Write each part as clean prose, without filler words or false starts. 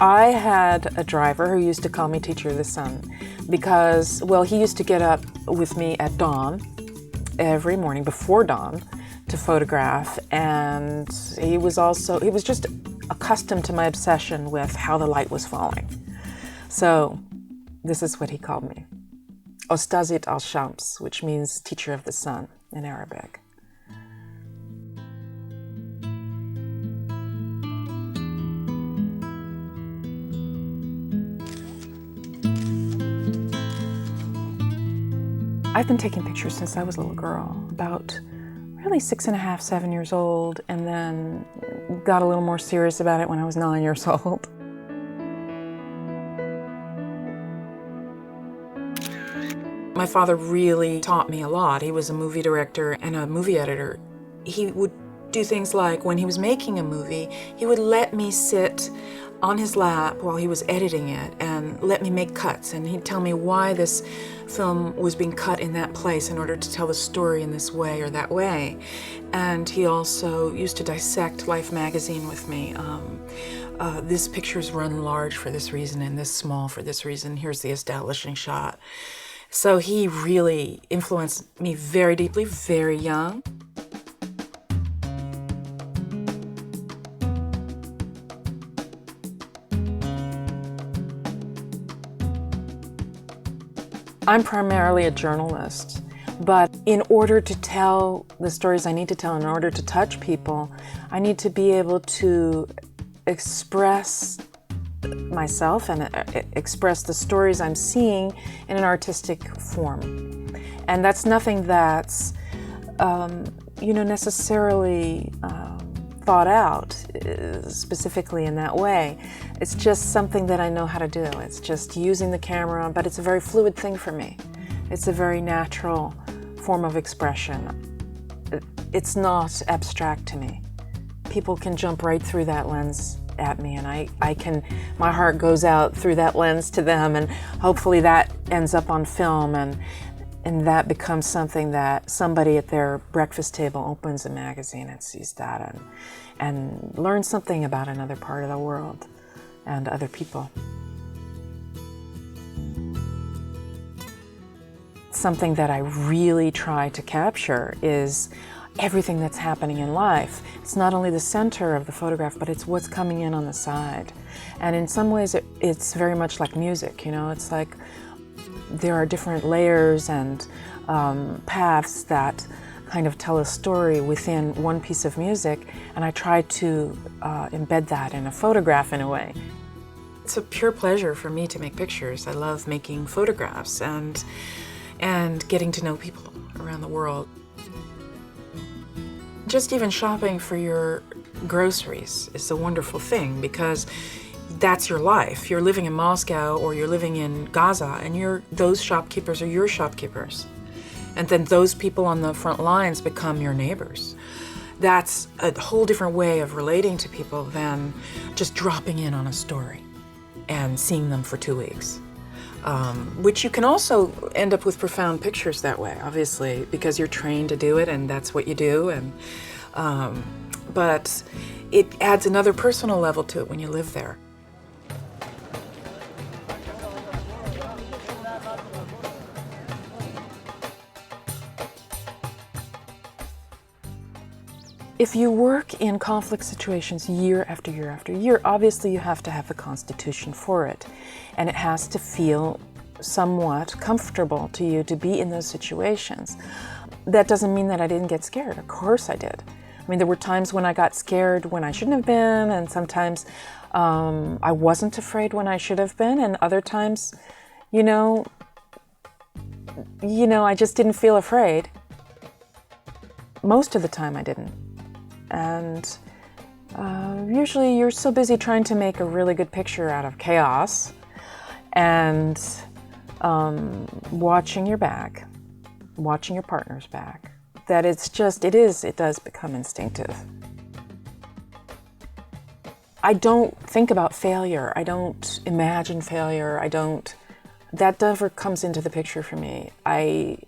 I had a driver who used to call me Teacher of the Sun because, well, he used to get up with me at dawn every morning, before dawn, to photograph, and he was just accustomed to my obsession with how the light was falling. So this is what he called me. Ostazit al-Shams, which means teacher of the sun in Arabic. I've been taking pictures since I was a little girl, about really 6.5, 7 years old, and then got a little more serious about it when I was 9 years old. My father really taught me a lot. He was a movie director and a movie editor. He would do things like, when he was making a movie, he would let me sit on his lap while he was editing it and let me make cuts, and he'd tell me why this film was being cut in that place in order to tell the story in this way or that way. And he also used to dissect Life magazine with me. This picture's run large for this reason and this small for this reason. Here's the establishing shot. So he really influenced me very deeply, very young. I'm primarily a journalist, but in order to tell the stories I need to tell, in order to touch people, I need to be able to express myself and express the stories I'm seeing in an artistic form. And that's nothing that's, necessarily thought out specifically in that way. It's just something that I know how to do. It's just using the camera, but it's a very fluid thing for me. It's a very natural form of expression. It's not abstract to me. People can jump right through that lens at me, and my heart goes out through that lens to them, and hopefully that ends up on film, and that becomes something that somebody at their breakfast table opens a magazine and sees that and learns something about another part of the world and other people. Something that I really try to capture is everything that's happening in life. It's not only the center of the photograph, but it's what's coming in on the side. And in some ways it's very much like music, it's like there are different layers and paths that kind of tell a story within one piece of music, and I try to embed that in a photograph in a way. It's a pure pleasure for me to make pictures. I love making photographs and getting to know people around the world. Just even shopping for your groceries is a wonderful thing, because that's your life. You're living in Moscow or you're living in Gaza, and those shopkeepers are your shopkeepers. And then those people on the front lines become your neighbors. That's a whole different way of relating to people than just dropping in on a story and seeing them for 2 weeks. Which you can also end up with profound pictures that way, obviously, because you're trained to do it and that's what you do. But it adds another personal level to it when you live there. If you work in conflict situations year after year after year, obviously you have to have the constitution for it. And it has to feel somewhat comfortable to you to be in those situations. That doesn't mean that I didn't get scared. Of course I did. I mean, there were times when I got scared when I shouldn't have been, and sometimes I wasn't afraid when I should have been, and other times, I just didn't feel afraid. Most of the time I didn't. And usually you're so busy trying to make a really good picture out of chaos and watching your back, watching your partner's back, that it does become instinctive. I don't think about failure. I don't imagine failure. That never comes into the picture for me. I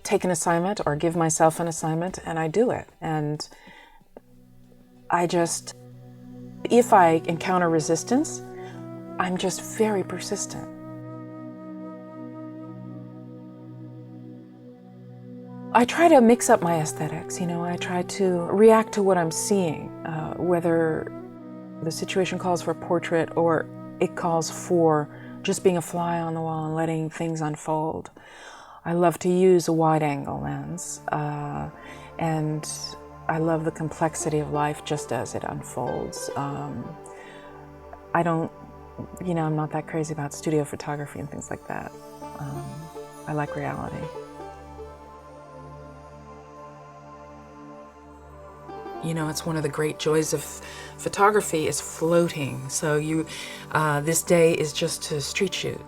take an assignment or give myself an assignment and I do it. And If I encounter resistance, I'm just very persistent. I try to mix up my aesthetics, I try to react to what I'm seeing, whether the situation calls for a portrait or it calls for just being a fly on the wall and letting things unfold. I love to use a wide-angle lens, and I love the complexity of life just as it unfolds. I don't, I'm not that crazy about studio photography and things like that. I like reality. It's one of the great joys of photography is floating. So this day is just to street shoot,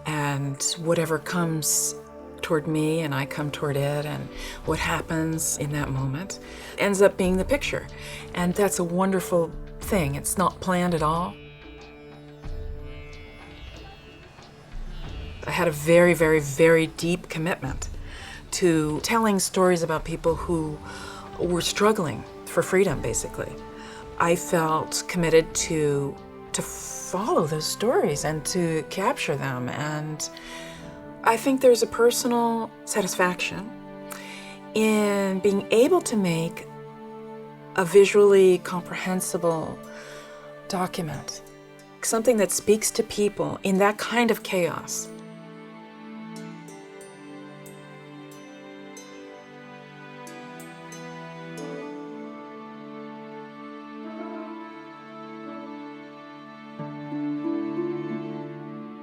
and whatever comes toward me and I come toward it, and what happens in that moment ends up being the picture. And that's a wonderful thing. It's not planned at all. I had a very, very, very deep commitment to telling stories about people who were struggling for freedom, basically. I felt committed to follow those stories and to capture them, and I think there's a personal satisfaction in being able to make a visually comprehensible document, something that speaks to people in that kind of chaos.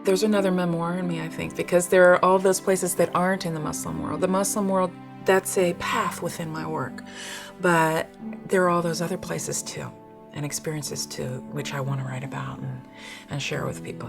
There's another memoir in me, I think, because there are all those places that aren't in the Muslim world. The Muslim world, that's a path within my work. But there are all those other places too, and experiences too, which I want to write about and share with people.